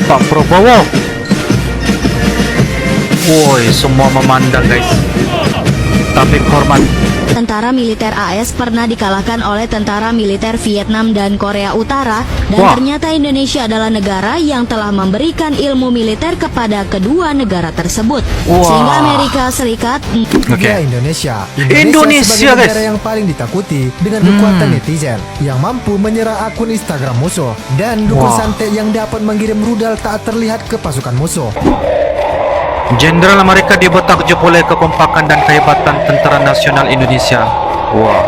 Pak Prabowo. Woi, semua memandang guys. Tapi hormat. Tentara militer AS pernah dikalahkan oleh tentara militer Vietnam dan Korea Utara, dan Wah. ternyata Indonesia adalah negara yang telah memberikan ilmu militer kepada kedua negara tersebut. Wah. Sehingga Amerika Serikat Oke. Ya, Indonesia Indonesia, sebagai negara guys. yang paling ditakuti dengan kekuatan netizen yang mampu menyerang akun Instagram musuh dan dukun Wah. santet yang dapat mengirim rudal tak terlihat ke pasukan musuh. Jenderal Amerika dibuat takjub oleh kekompakan dan kehebatan Tentara Nasional Indonesia. Wah.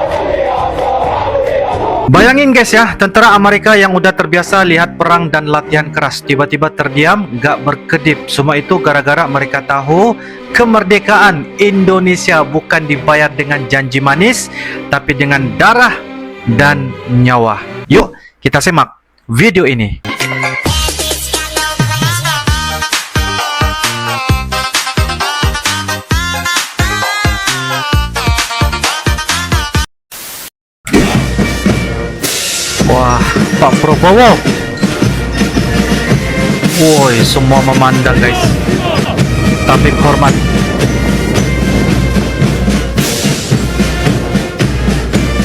Bayangin guys ya, tentara Amerika yang udah terbiasa lihat perang dan latihan keras tiba-tiba terdiam, gak berkedip. Semua itu gara-gara mereka tahu kemerdekaan Indonesia bukan dibayar dengan janji manis, tapi dengan darah dan nyawa. Yuk, kita simak video ini. Wah, Pak Prabowo. Woi, semua memandang guys. Tapi hormat.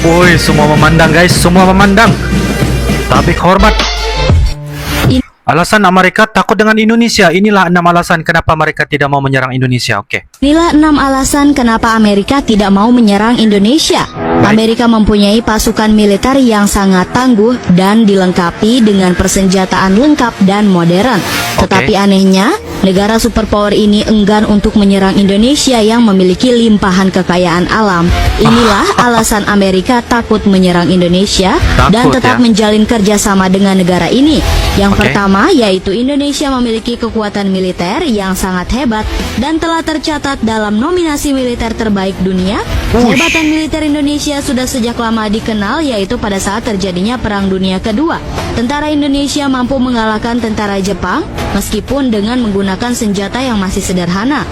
Woi, semua memandang guys, semua memandang. Tapi hormat. Alasan Amerika takut dengan Indonesia. Inilah 6 alasan kenapa mereka tidak mau menyerang Indonesia. Oke. Inilah 6 alasan kenapa Amerika tidak mau menyerang Indonesia. Amerika mempunyai pasukan militer yang sangat tangguh dan dilengkapi dengan persenjataan lengkap dan modern. Tetapi anehnya, negara superpower ini enggan untuk menyerang Indonesia yang memiliki limpahan kekayaan alam. Inilah alasan Amerika takut menyerang Indonesia dan Takut, tetap ya? menjalin kerjasama dengan negara ini. Yang Oke. pertama, yaitu Indonesia memiliki kekuatan militer yang sangat hebat dan telah tercatat dalam nominasi militer terbaik dunia. Kehebatan militer Indonesia sudah sejak lama dikenal, yaitu pada saat terjadinya Perang Dunia Kedua. Tentara Indonesia mampu mengalahkan tentara Jepang meskipun dengan menggunakan senjata yang masih sederhana.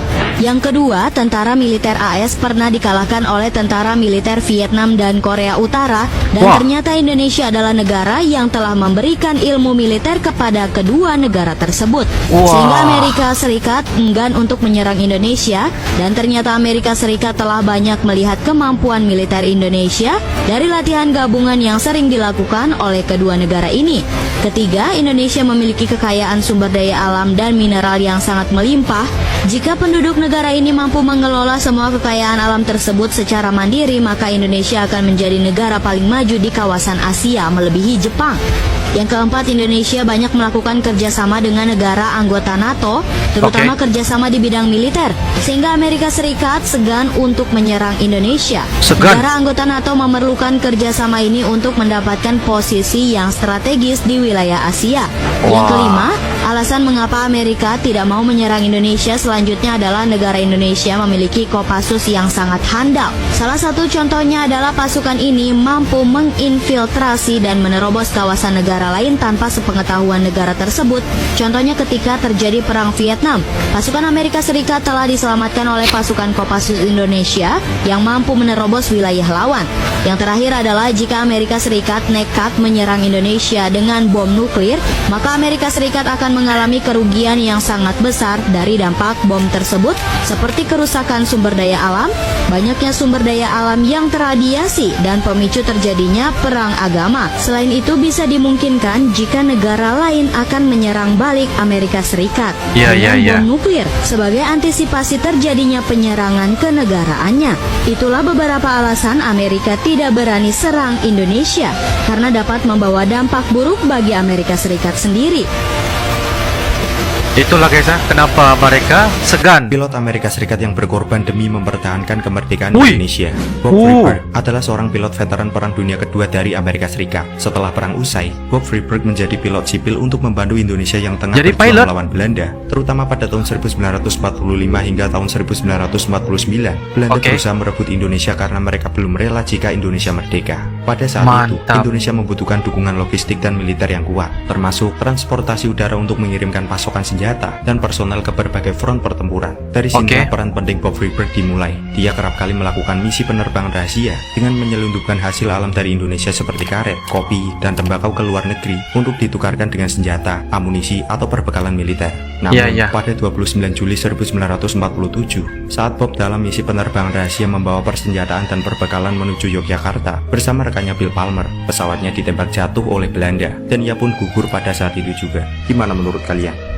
Yang kedua, tentara militer AS pernah dikalahkan oleh tentara militer Vietnam dan Korea Utara, dan Wah. ternyata Indonesia adalah negara yang telah memberikan ilmu militer kepada kedua negara tersebut. Wah. Sehingga Amerika Serikat enggan untuk menyerang Indonesia, dan ternyata Amerika Serikat telah banyak melihat kemampuan militer Indonesia dari latihan gabungan yang sering dilakukan oleh kedua negara ini. Ketiga, Indonesia memiliki kekayaan sumber daya alam dan mineral yang sangat melimpah. Jika penduduk negara ini mampu mengelola semua kekayaan alam tersebut secara mandiri, maka Indonesia akan menjadi negara paling maju di kawasan Asia melebihi Jepang. Yang keempat, Indonesia banyak melakukan kerjasama dengan negara anggota NATO, terutama kerjasama di bidang militer, sehingga Amerika Serikat segan untuk menyerang Indonesia. Segan? Negara anggota NATO memerlukan kerjasama ini untuk mendapatkan posisi yang strategis di wilayah Asia. Yang Wah. kelima, alasan mengapa Amerika tidak mau menyerang Indonesia selanjutnya adalah negara Indonesia memiliki Kopassus yang sangat handal. Salah satu contohnya adalah pasukan ini mampu menginfiltrasi dan menerobos kawasan negara lain tanpa sepengetahuan negara tersebut. Contohnya ketika terjadi Perang Vietnam, pasukan Amerika Serikat telah diselamatkan oleh pasukan Kopassus Indonesia yang mampu menerobos wilayah lawan. Yang terakhir adalah jika Amerika Serikat nekat menyerang Indonesia dengan bom nuklir, maka Amerika Serikat akan mengalami kerugian yang sangat besar dari dampak bom tersebut, seperti kerusakan sumber daya alam, banyaknya sumber daya alam yang terradiasi, dan pemicu terjadinya perang agama. Selain itu, bisa dimungkinkan jika negara lain akan menyerang balik Amerika Serikat dengan bom nuklir sebagai antisipasi terjadinya penyerangan ke negaraannya. Itulah beberapa alasan Amerika tidak berani serang Indonesia, karena dapat membawa dampak buruk bagi Amerika Serikat sendiri. Itulah guys ya, kenapa mereka segan. Pilot Amerika Serikat yang berkorban demi mempertahankan kemerdekaan Wih. Indonesia. Bob Freeberg adalah seorang pilot veteran Perang Dunia Kedua dari Amerika Serikat. Setelah perang usai, Bob Freeberg menjadi pilot sipil untuk membantu Indonesia yang tengah Jadi berjuang pilot? melawan Belanda, terutama pada tahun 1945 hingga tahun 1949. Belanda berusaha merebut Indonesia karena mereka belum rela jika Indonesia merdeka. Pada saat itu, Indonesia membutuhkan dukungan logistik dan militer yang kuat, termasuk transportasi udara untuk mengirimkan pasokan senjata senjata dan personel ke berbagai front pertempuran. Dari sini peran penting Bob Freeberg dimulai. Dia kerap kali melakukan misi penerbangan rahasia dengan menyelundupkan hasil alam dari Indonesia seperti karet, kopi, dan tembakau ke luar negeri untuk ditukarkan dengan senjata, amunisi, atau perbekalan militer. Namun, pada 29 Juli 1947, saat Bob dalam misi penerbangan rahasia membawa persenjataan dan perbekalan menuju Yogyakarta bersama rekannya Bill Palmer, pesawatnya ditembak jatuh oleh Belanda dan ia pun gugur pada saat itu juga. Gimana menurut kalian?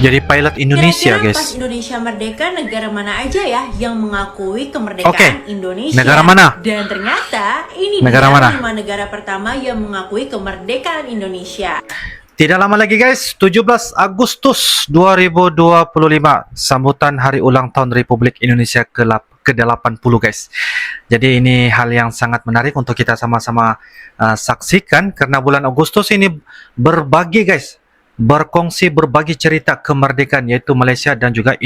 Jadi pilot Indonesia, Kira-kira guys. pas Indonesia merdeka, negara mana aja ya yang mengakui kemerdekaan Indonesia? Negara mana? Dan ternyata ini Negara mana? 5 negara pertama yang mengakui kemerdekaan Indonesia. Tidak lama lagi, guys, 17 Agustus 2025, sambutan hari ulang tahun Republik Indonesia ke-80, guys. Jadi ini hal yang sangat menarik untuk kita sama-sama saksikan, karena bulan Agustus ini berbagi, guys, berkongsi berbagi cerita kemerdekaan, yaitu Malaysia dan juga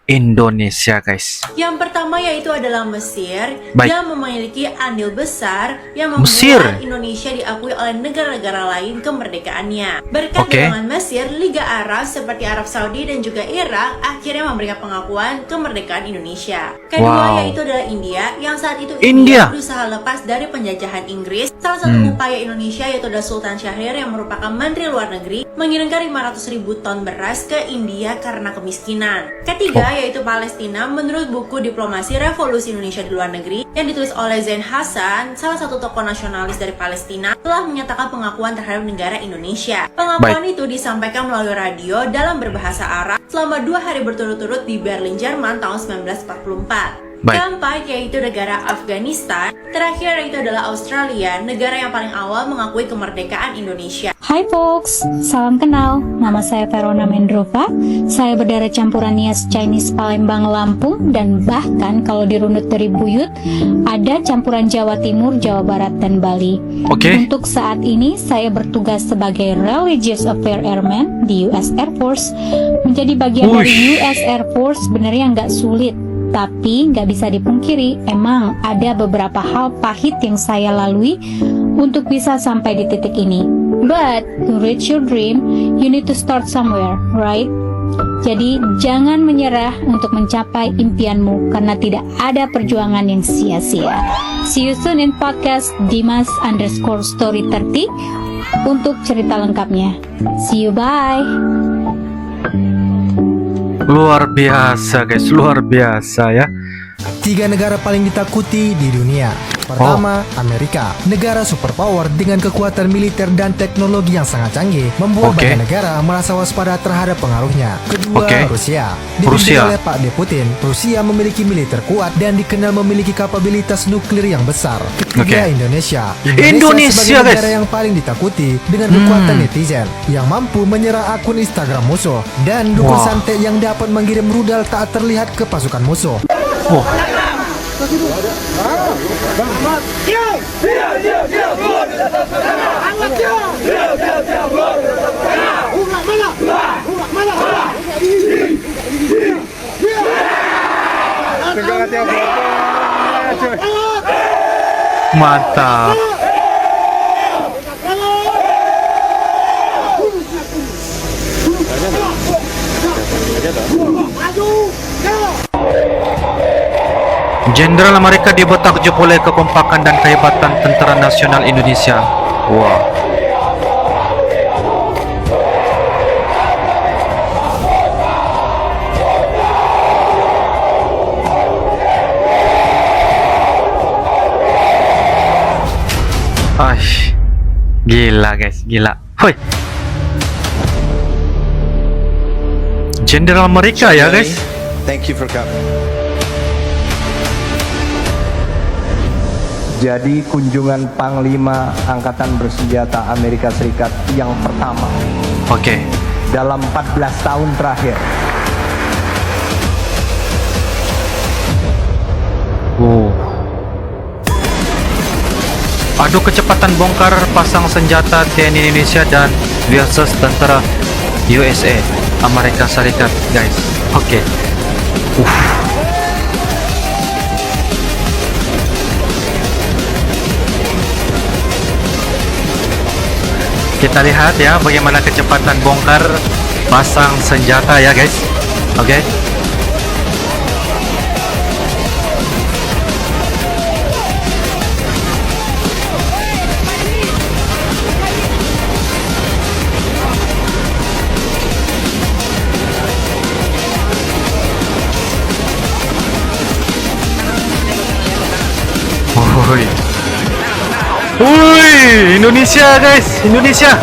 Indonesia, guys. Yang pertama yaitu adalah Mesir, yang memiliki andil besar yang membuat Indonesia diakui oleh negara-negara lain kemerdekaannya. Berkat dukungan Mesir, Liga Arab seperti Arab Saudi dan juga Irak akhirnya memberikan pengakuan kemerdekaan Indonesia. Kedua yaitu adalah India, yang saat itu India berusaha lepas dari penjajahan Inggris. Salah satu upaya Indonesia yaitu adalah Sultan Syahrir yang merupakan Menteri Luar Negeri mengirimkan 500.000 ton beras ke India karena kemiskinan. Ketiga yaitu Palestina. Menurut buku Diplomasi Revolusi Indonesia di Luar Negeri yang ditulis oleh Zain Hassan, salah satu tokoh nasionalis dari Palestina, telah menyatakan pengakuan terhadap negara Indonesia. Pengakuan itu disampaikan melalui radio dalam berbahasa Arab selama 2 hari berturut-turut di Berlin, Jerman tahun 1944. Keempat yaitu negara Afghanistan. Terakhir yaitu adalah Australia, negara yang paling awal mengakui kemerdekaan Indonesia. Hai folks, salam kenal. Nama saya Verona Mendrova. Saya berdarah campuran Nias Chinese Palembang Lampung, dan bahkan kalau dirunut dari buyut ada campuran Jawa Timur, Jawa Barat, dan Bali. Untuk saat ini saya bertugas sebagai Religious Affairs Airman di US Air Force. Menjadi bagian dari US Air Force sebenarnya nggak sulit. Tapi nggak bisa dipungkiri, emang ada beberapa hal pahit yang saya lalui untuk bisa sampai di titik ini. But to reach your dream, you need to start somewhere, right? Jadi jangan menyerah untuk mencapai impianmu, karena tidak ada perjuangan yang sia-sia. See you soon in podcast Dimas_Story30 untuk cerita lengkapnya. See you, bye. Luar biasa, guys, luar biasa ya. 3 negara paling ditakuti di dunia. Pertama, Amerika, negara superpower dengan kekuatan militer dan teknologi yang sangat canggih, membuat banyak negara merasa waspada terhadap pengaruhnya. Kedua, Rusia, dipimpin oleh Pak Putin. Rusia memiliki militer kuat dan dikenal memiliki kapabilitas nuklir yang besar. Ketiga, Indonesia sebagai negara yang paling ditakuti dengan kekuatan netizen yang mampu menyerang akun Instagram musuh dan dukun santet yang dapat mengirim rudal tak terlihat ke pasukan musuh. Mantap. Jenderal Amerika dibuat takjub oleh kekompakan dan kehebatan Tentara Nasional Indonesia. Wah. Gila, guys, gila. Hoi. Jenderal Amerika ya, guys. Thank you for coming. Jadi kunjungan Panglima Angkatan Bersenjata Amerika Serikat yang pertama dalam 14 tahun terakhir. Adu kecepatan bongkar pasang senjata TNI Indonesia dan versus tentara USA Amerika Serikat, guys. Kita lihat ya bagaimana kecepatan bongkar pasang senjata ya guys. Oke. Woi, Indonesia guys, Indonesia.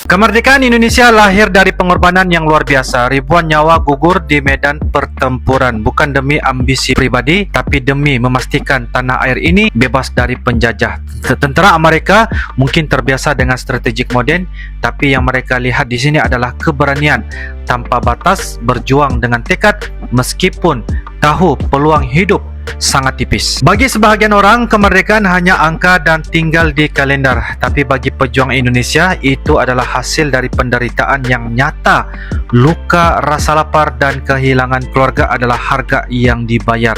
Kemerdekaan Indonesia lahir dari pengorbanan yang luar biasa. Ribuan nyawa gugur di medan pertempuran, bukan demi ambisi pribadi, tapi demi memastikan tanah air ini bebas dari penjajah. Tentara Amerika mungkin terbiasa dengan strategik modern, tapi yang mereka lihat di sini adalah keberanian tanpa batas, berjuang dengan tekad meskipun tahu peluang hidup sangat tipis. Bagi sebahagian orang, kemerdekaan hanya angka dan tinggal di kalender. Tapi bagi pejuang Indonesia, itu adalah hasil dari penderitaan yang nyata. Luka, rasa lapar, dan kehilangan keluarga adalah harga yang dibayar.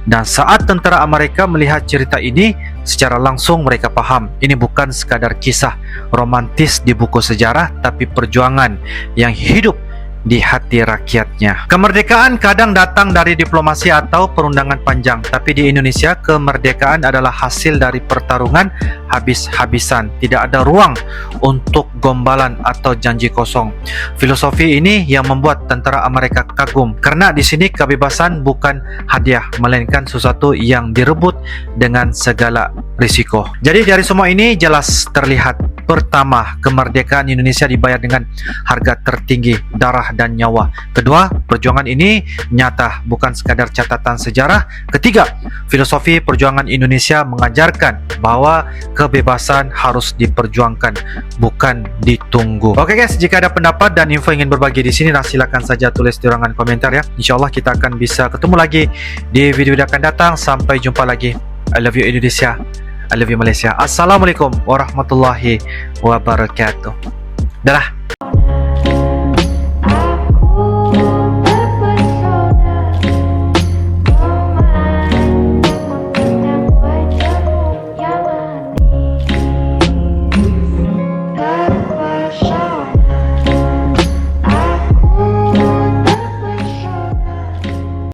Dan saat tentara Amerika melihat cerita ini, secara langsung mereka paham, ini bukan sekadar kisah romantis di buku sejarah, tapi perjuangan yang hidup di hati rakyatnya. Kemerdekaan kadang datang dari diplomasi atau perundangan panjang, tapi di Indonesia kemerdekaan adalah hasil dari pertarungan habis-habisan. Tidak ada ruang untuk gombalan atau janji kosong. Filosofi ini yang membuat tentara Amerika kagum, karena di sini kebebasan bukan hadiah, melainkan sesuatu yang direbut dengan segala risiko. Jadi dari semua ini jelas terlihat. Pertama, kemerdekaan Indonesia dibayar dengan harga tertinggi, darah dan nyawa. Kedua, perjuangan ini nyata, bukan sekadar catatan sejarah. Ketiga, filosofi perjuangan Indonesia mengajarkan bahwa kebebasan harus diperjuangkan, bukan ditunggu. Oke guys, jika ada pendapat dan info ingin berbagi di sini, silakan saja tulis di ruangan komentar ya. Insyaallah kita akan bisa ketemu lagi di video yang akan datang. Sampai jumpa lagi. I love you Indonesia. I love you Malaysia. Assalamualaikum warahmatullahi wabarakatuh. Dadah.